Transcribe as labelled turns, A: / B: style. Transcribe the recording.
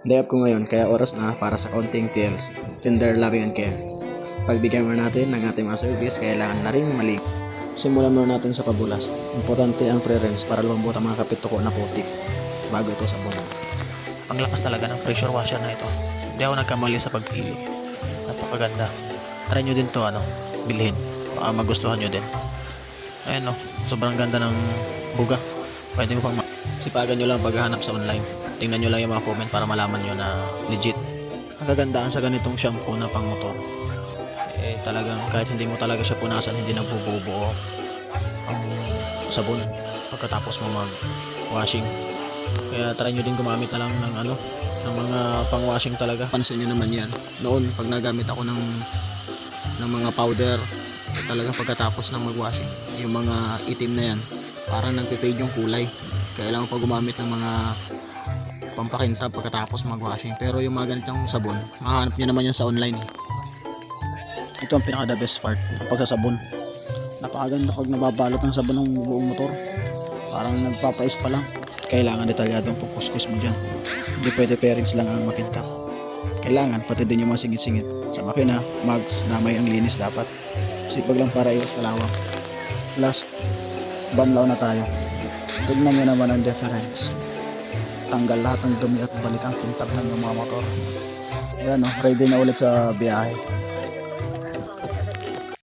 A: Day off ko ngayon kaya oras na para sa konting TLC, Tender Loving and Care. Pagbigyan mo natin ng ating mga service, kailangan na rin mali. Simulan muna natin sa pabulas. Importante ang pre-rinse para lumambot ang mga kapituko na putik bago ito sabunan.
B: Panglakas talaga ng pressure washer na ito. Hindi ako nagkamali sa pagpili. Napakaganda. Try nyo din to bilhin. Baka magustuhan nyo din. Ayan sobrang ganda ng buga. Pwede mo pang sipagan nyo lang paghahanap sa online. Tingnan nyo lang yung mga comment para malaman nyo na legit. Ang kagandaan sa ganitong shampoo na pang motor, talagang kahit hindi mo talaga siya punasan, hindi nagbubuo ang sabon pagkatapos mo mag washing. Kaya try nyo din gumamit na lang ng mga pang washing talaga. Pansin nyo naman yan, noon pag nagamit ako ng mga powder, talagang pagkatapos ng mag washing, yung mga itim na yan parang nagpe-fade yung kulay. Kailangan pa gumamit ng mga pampakintab pagkatapos mag washing. Pero yung mga ganitong sabon, makahanap nyo naman yan sa online.
A: Ito ang pinaka the best part, ang pagsasabon. Napakaganda pag nababalot ng sabon ng buong motor. Parang nagpapais pa lang. Kailangan detalyadong pukuskus mo dyan. Hindi pwede pairings lang ang makintab. Kailangan pati din yung mga singit-singit. Sa makina, mags na may ang linis dapat. Sipag lang para iwas kalawang. Last, banlaw na tayo. Tignan nyo naman ang difference. Tanggal lahat ng dumi at balik ang kintab ng mga motor. Ayan ready na ulit sa biyahe.